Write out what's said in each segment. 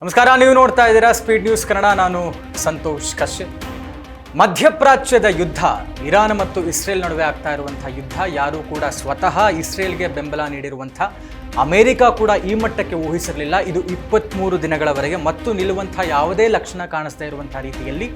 ನಮಸ್ಕಾರ, ನೀವು ನೋಡ್ತಾ ಇದ್ದೀರಾ ಸ್ಪೀಡ್ ನ್ಯೂಸ್ ಕನ್ನಡ. ನಾನು ಸಂತೋಷ್ ಕಶ್ಯಪ್. ಮಧ್ಯಪ್ರಾಚ್ಯದ ಯುದ್ಧ, ಇರಾನ್ ಮತ್ತು ಇಸ್ರೇಲ್ ನಡುವೆ ಆಗ್ತಾ ಇರುವಂತಹ ಯುದ್ಧ, ಯಾರೂ ಕೂಡ ಸ್ವತಃ ಇಸ್ರೇಲ್ಗೆ ಬೆಂಬಲ ನೀಡಿರುವಂಥ ಅಮೆರಿಕ ಕೂಡ ಈ ಮಟ್ಟಕ್ಕೆ ಊಹಿಸಿರಲಿಲ್ಲ. ಇದು 23 ದಿನಗಳವರೆಗೆ ಮತ್ತು ನಿಲ್ಲುವಂಥ ಯಾವುದೇ ಲಕ್ಷಣ ಕಾಣಿಸ್ತಾ ಇರುವಂಥ ರೀತಿಯಲ್ಲಿ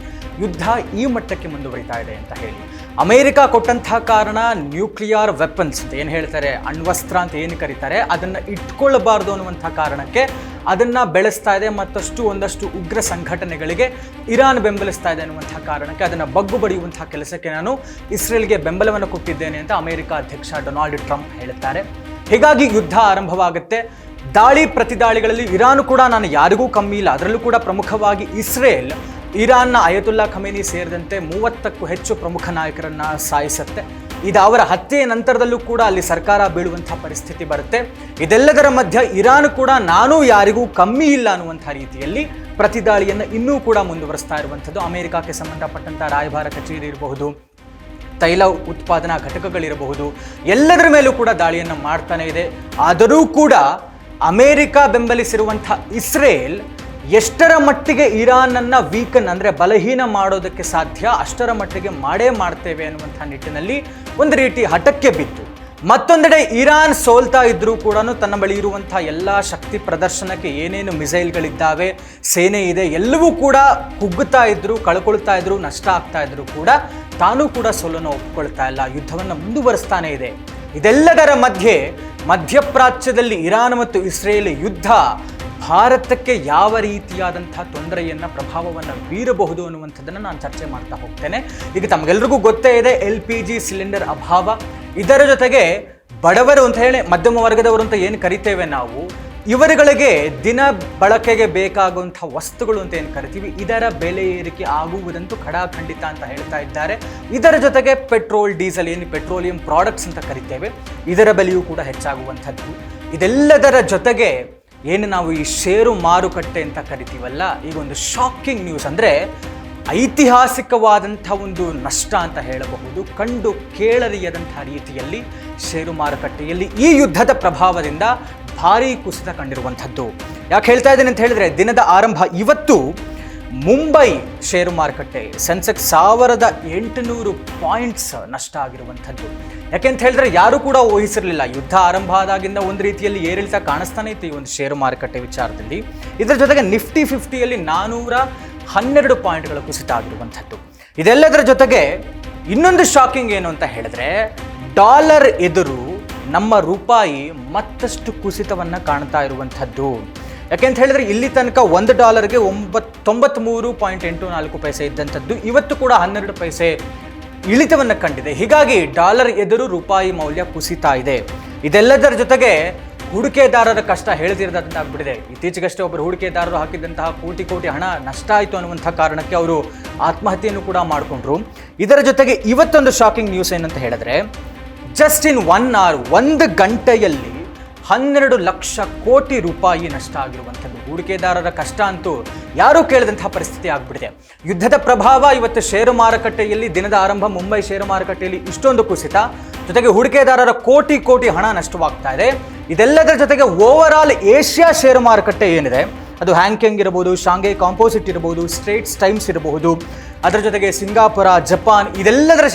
ಯುದ್ಧ ಈ ಮಟ್ಟಕ್ಕೆ ಮುಂದುವರಿತಾ ಇದೆ ಅಂತ ಹೇಳಿ ಅಮೆರಿಕ ಕೊಟ್ಟಂತಹ ಕಾರಣ ನ್ಯೂಕ್ಲಿಯರ್ ವೆಪನ್ಸ್ ಅಂತ ಏನು ಹೇಳ್ತಾರೆ, ಅಣ್ವಸ್ತ್ರ ಅಂತ ಏನು ಕರೀತಾರೆ, ಅದನ್ನು ಇಟ್ಕೊಳ್ಳಬಾರ್ದು ಅನ್ನುವಂಥ ಕಾರಣಕ್ಕೆ ಅದನ್ನು ಬೆಳೆಸ್ತಾ ಇದೆ. ಮತ್ತಷ್ಟು ಒಂದಷ್ಟು ಉಗ್ರ ಸಂಘಟನೆಗಳಿಗೆ ಇರಾನ್ ಬೆಂಬಲಿಸ್ತಾ ಇದೆ ಅನ್ನುವಂಥ ಕಾರಣಕ್ಕೆ ಅದನ್ನು ಬಗ್ಗು ಬಡಿಯುವಂಥ ಕೆಲಸಕ್ಕೆ ನಾನು ಇಸ್ರೇಲ್ಗೆ ಬೆಂಬಲವನ್ನು ಕೊಟ್ಟಿದ್ದೇನೆ ಅಂತ ಅಮೆರಿಕ ಅಧ್ಯಕ್ಷ ಡೊನಾಲ್ಡ್ ಟ್ರಂಪ್ ಹೇಳುತ್ತಾರೆ. ಹೀಗಾಗಿ ಯುದ್ಧ ಆರಂಭವಾಗುತ್ತೆ. ದಾಳಿ ಪ್ರತಿದಾಳಿಗಳಲ್ಲಿ ಇರಾನ್ ಕೂಡ ನಾನು ಯಾರಿಗೂ ಕಮ್ಮಿ ಇಲ್ಲ. ಅದರಲ್ಲೂ ಕೂಡ ಪ್ರಮುಖವಾಗಿ ಇಸ್ರೇಲ್ ಇರಾನ್ನ ಅಯತುಲ್ಲಾ ಖಮೇನಿ ಸೇರಿದಂತೆ 30ಕ್ಕೂ ಹೆಚ್ಚು ಪ್ರಮುಖ ನಾಯಕರನ್ನು ಸಾಯಿಸುತ್ತೆ. ಇದು ಅವರ ಹತ್ಯೆಯ ನಂತರದಲ್ಲೂ ಕೂಡ ಅಲ್ಲಿ ಸರ್ಕಾರ ಬೀಳುವಂಥ ಪರಿಸ್ಥಿತಿ ಬರುತ್ತೆ. ಇದೆಲ್ಲದರ ಮಧ್ಯ ಇರಾನ್ ಕೂಡ ನಾನು ಯಾರಿಗೂ ಕಮ್ಮಿ ಇಲ್ಲ ಅನ್ನುವಂಥ ರೀತಿಯಲ್ಲಿ ಪ್ರತಿದಾಳಿಯನ್ನು ಇನ್ನೂ ಕೂಡ ಮುಂದುವರಿಸ್ತಾ ಇರುವಂಥದ್ದು. ಅಮೆರಿಕಕ್ಕೆ ಸಂಬಂಧಪಟ್ಟಂಥ ರಾಯಭಾರ ಕಚೇರಿ ಇರಬಹುದು, ತೈಲ ಉತ್ಪಾದನಾ ಘಟಕಗಳಿರಬಹುದು, ಎಲ್ಲದರ ಮೇಲೂ ಕೂಡ ದಾಳಿಯನ್ನು ಮಾಡ್ತಾನೆ ಇದೆ. ಆದರೂ ಕೂಡ ಅಮೆರಿಕ ಬೆಂಬಲಿಸಿರುವಂಥ ಇಸ್ರೇಲ್ ಎಷ್ಟರ ಮಟ್ಟಿಗೆ ಇರಾನನ್ನು ವೀಕನ್ ಅಂದರೆ ಬಲಹೀನ ಮಾಡೋದಕ್ಕೆ ಸಾಧ್ಯ ಅಷ್ಟರ ಮಟ್ಟಿಗೆ ಮಾಡೇ ಮಾಡ್ತೇವೆ ಅನ್ನುವಂಥ ನಿಟ್ಟಿನಲ್ಲಿ ಒಂದು ರೀತಿ ಹಠಕ್ಕೆ ಬಿದ್ದು, ಮತ್ತೊಂದೆಡೆ ಇರಾನ್ ಸೋಲ್ತಾ ಇದ್ರೂ ಕೂಡ ತನ್ನ ಬಳಿ ಇರುವಂಥ ಎಲ್ಲ ಶಕ್ತಿ ಪ್ರದರ್ಶನಕ್ಕೆ ಏನೇನು ಮಿಸೈಲ್ಗಳಿದ್ದಾವೆ, ಸೇನೆ ಇದೆ, ಎಲ್ಲವೂ ಕೂಡ ಕುಗ್ಗುತ್ತಾ ಇದ್ರು, ಕಳ್ಕೊಳ್ತಾ ಇದ್ರು, ನಷ್ಟ ಆಗ್ತಾ ಇದ್ರು ಕೂಡ ತಾನೂ ಕೂಡ ಸೋಲನ್ನು ಒಪ್ಕೊಳ್ತಾ ಇಲ್ಲ, ಯುದ್ಧವನ್ನು ಮುಂದುವರಿಸ್ತಾನೆ ಇದೆ. ಇದೆಲ್ಲದರ ಮಧ್ಯಪ್ರಾಚ್ಯದಲ್ಲಿ ಇರಾನ್ ಮತ್ತು ಇಸ್ರೇಲ್ ಯುದ್ಧ ಭಾರತಕ್ಕೆ ಯಾವ ರೀತಿಯಾದಂಥ ತೊಂದರೆಯನ್ನು ಪ್ರಭಾವವನ್ನು ಬೀರಬಹುದು ಅನ್ನುವಂಥದ್ದನ್ನು ನಾನು ಚರ್ಚೆ ಮಾಡ್ತಾ ಹೋಗ್ತೇನೆ. ಈಗ ತಮಗೆಲ್ರಿಗೂ ಗೊತ್ತೇ ಇದೆ LPG ಸಿಲಿಂಡರ್ ಅಭಾವ, ಇದರ ಜೊತೆಗೆ ಬಡವರು ಅಂತ ಹೇಳಿ ಮಧ್ಯಮ ವರ್ಗದವರು ಅಂತ ಏನು ಕರಿತೇವೆ ನಾವು, ಇವರುಗಳಿಗೆ ದಿನ ಬಳಕೆಗೆ ಬೇಕಾಗುವಂಥ ವಸ್ತುಗಳು ಅಂತ ಏನು ಕರಿತೀವಿ, ಇದರ ಬೆಲೆ ಏರಿಕೆ ಆಗುವುದಂತೂ ಖಡಾಖಂಡಿತ ಅಂತ ಹೇಳ್ತಾ ಇದ್ದಾರೆ. ಇದರ ಜೊತೆಗೆ ಪೆಟ್ರೋಲ್, ಡೀಸೆಲ್, ಏನು ಪೆಟ್ರೋಲಿಯಂ ಪ್ರಾಡಕ್ಟ್ಸ್ ಅಂತ ಕರಿತೇವೆ, ಇದರ ಬೆಲೆಯೂ ಕೂಡ ಹೆಚ್ಚಾಗುವಂಥದ್ದು. ಇದೆಲ್ಲದರ ಜೊತೆಗೆ ಏನು ನಾವು ಈ ಷೇರು ಮಾರುಕಟ್ಟೆ ಅಂತ ಕರಿತೀವಲ್ಲ, ಈಗ ಒಂದು ಶಾಕಿಂಗ್ ನ್ಯೂಸ್ ಅಂದರೆ ಐತಿಹಾಸಿಕವಾದಂಥ ಒಂದು ನಷ್ಟ ಅಂತ ಹೇಳಬಹುದು. ಕಂಡು ಕೇಳರಿಯದಂಥ ರೀತಿಯಲ್ಲಿ ಷೇರು ಮಾರುಕಟ್ಟೆಯಲ್ಲಿ ಈ ಯುದ್ಧದ ಪ್ರಭಾವದಿಂದ ಭಾರೀ ಕುಸಿತ ಕಂಡಿರುವಂಥದ್ದು. ಯಾಕೆ ಹೇಳ್ತಾ ಇದ್ದೇನೆ ಅಂತ ಹೇಳಿದ್ರೆ, ದಿನದ ಆರಂಭ ಇವತ್ತು ಮುಂಬೈ ಷೇರು ಮಾರುಕಟ್ಟೆ ಸೆನ್ಸೆಕ್ಸ್ 1800 ಪಾಯಿಂಟ್ಸ್ ನಷ್ಟ ಆಗಿರುವಂಥದ್ದು. ಯಾಕೆಂತ ಹೇಳಿದ್ರೆ ಯಾರು ಕೂಡ ಊಹಿಸಿರಲಿಲ್ಲ. ಯುದ್ಧ ಆರಂಭ ಆದಾಗಿಂದ ಒಂದು ರೀತಿಯಲ್ಲಿ ಏರಿಳಿತ ಕಾಣಿಸ್ತಾನೆ ಇತ್ತು ಈ ಒಂದು ಷೇರು ಮಾರುಕಟ್ಟೆ ವಿಚಾರದಲ್ಲಿ. ಇದರ ಜೊತೆಗೆ ನಿಫ್ಟಿ 50ಯಲ್ಲಿ 412 ಪಾಯಿಂಟ್ಗಳ ಕುಸಿತ ಆಗಿರುವಂಥದ್ದು. ಇದೆಲ್ಲದರ ಜೊತೆಗೆ ಇನ್ನೊಂದು ಶಾಕಿಂಗ್ ಏನು ಅಂತ ಹೇಳಿದ್ರೆ, ಡಾಲರ್ ಎದುರು ನಮ್ಮ ರೂಪಾಯಿ ಮತ್ತಷ್ಟು ಕುಸಿತವನ್ನು ಕಾಣ್ತಾ ಇರುವಂಥದ್ದು. ಯಾಕೆಂತ ಹೇಳಿದ್ರೆ ಇಲ್ಲಿ ತನಕ $1ಗೆ 93.84 ಪೈಸೆ ಇದ್ದಂಥದ್ದು ಇವತ್ತು ಕೂಡ 12 ಪೈಸೆ ಇಳಿತವನ್ನು ಕಂಡಿದೆ. ಹೀಗಾಗಿ ಡಾಲರ್ ಎದುರು ರೂಪಾಯಿ ಮೌಲ್ಯ ಕುಸಿತಾ ಇದೆ. ಇದೆಲ್ಲದರ ಜೊತೆಗೆ ಹೂಡಿಕೆದಾರರ ಕಷ್ಟ ಹೇಳ್ತಿರೋದಾಗ್ಬಿಟ್ಟಿದೆ. ಇತ್ತೀಚೆಗಷ್ಟೇ ಒಬ್ಬರು ಹೂಡಿಕೆದಾರರು ಹಾಕಿದಂತಹ ಕೋಟಿ ಹಣ ನಷ್ಟ ಆಯಿತು ಅನ್ನುವಂಥ ಕಾರಣಕ್ಕೆ ಅವರು ಆತ್ಮಹತ್ಯೆಯನ್ನು ಕೂಡ ಮಾಡಿಕೊಂಡ್ರು. ಇದರ ಜೊತೆಗೆ ಇವತ್ತೊಂದು ಶಾಕಿಂಗ್ ನ್ಯೂಸ್ ಏನಂತ ಹೇಳಿದ್ರೆ, ಜಸ್ಟ್ ಇನ್ 1 hour, 1 ಗಂಟೆಯಲ್ಲಿ 12 ಲಕ್ಷ ಕೋಟಿ ರೂಪಾಯಿ ನಷ್ಟ ಆಗಿರುವಂಥದ್ದು. ಹೂಡಿಕೆದಾರರ ಕಷ್ಟ ಅಂತೂ ಯಾರೂ ಕೇಳಿದಂತಹ ಪರಿಸ್ಥಿತಿ ಆಗ್ಬಿಟ್ಟಿದೆ. ಯುದ್ಧದ ಪ್ರಭಾವ ಇವತ್ತು ಷೇರು ಮಾರುಕಟ್ಟೆಯಲ್ಲಿ, ದಿನದ ಆರಂಭ ಮುಂಬೈ ಷೇರು ಮಾರುಕಟ್ಟೆಯಲ್ಲಿ ಇಷ್ಟೊಂದು ಕುಸಿತ, ಜೊತೆಗೆ ಹೂಡಿಕೆದಾರರ ಕೋಟಿ ಹಣ ನಷ್ಟವಾಗ್ತಾ ಇದೆ. ಇದೆಲ್ಲದರ ಜೊತೆಗೆ ಓವರ್ ಆಲ್ ಏಷ್ಯಾ ಷೇರು ಮಾರುಕಟ್ಟೆ ಏನಿದೆ, ಅದು ಹ್ಯಾಂಗ್ಸೆಂಗ್ ಇರಬಹುದು, ಶಾಂಘೈ ಕಾಂಪೋಸಿಟ್ ಇರಬಹುದು, ಸ್ಟ್ರೇಟ್ಸ್ ಟೈಮ್ಸ್ ಇರಬಹುದು, ಅದರ ಜೊತೆಗೆ ಸಿಂಗಾಪುರ, ಜಪಾನ್, ಇದೆಲ್ಲದರ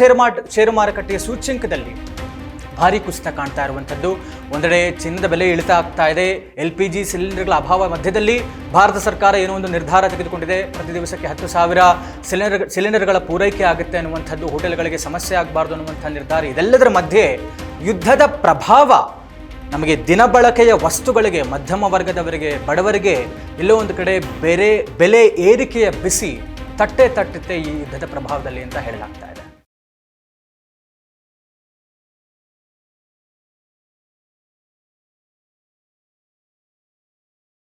ಷೇರು ಮಾರುಕಟ್ಟೆಯ ಸೂಚ್ಯಂಕದಲ್ಲಿ ಭಾರಿ ಕುಸಿತ ಕಾಣ್ತಾ ಇರುವಂಥದ್ದು. ಒಂದೆಡೆ ಚಿನ್ನದ ಬೆಲೆ ಇಳಿತ ಆಗ್ತಾ ಇದೆ. LPG ಸಿಲಿಂಡರ್ಗಳ ಅಭಾವ ಮಧ್ಯದಲ್ಲಿ ಭಾರತ ಸರ್ಕಾರ ಏನೋ ಒಂದು ನಿರ್ಧಾರ ತೆಗೆದುಕೊಂಡಿದೆ. ಪ್ರತಿ ದಿವಸಕ್ಕೆ 10,000 ಸಿಲಿಂಡರ್ಗಳ ಪೂರೈಕೆ ಆಗುತ್ತೆ ಅನ್ನುವಂಥದ್ದು, ಹೋಟೆಲ್ಗಳಿಗೆ ಸಮಸ್ಯೆ ಆಗಬಾರ್ದು ಅನ್ನುವಂಥ ನಿರ್ಧಾರ. ಇದೆಲ್ಲದರ ಮಧ್ಯೆ ಯುದ್ಧದ ಪ್ರಭಾವ ನಮಗೆ ದಿನ ಬಳಕೆಯ ವಸ್ತುಗಳಿಗೆ, ಮಧ್ಯಮ ವರ್ಗದವರಿಗೆ, ಬಡವರಿಗೆ ಎಲ್ಲೋ ಒಂದು ಕಡೆ ಬೆಲೆ ಏರಿಕೆಯ ಬಿಸಿ ತಟ್ಟುತ್ತೆ ಈ ಯುದ್ಧದ ಪ್ರಭಾವದಲ್ಲಿ ಅಂತ ಹೇಳಲಾಗ್ತಾ ಇದೆ.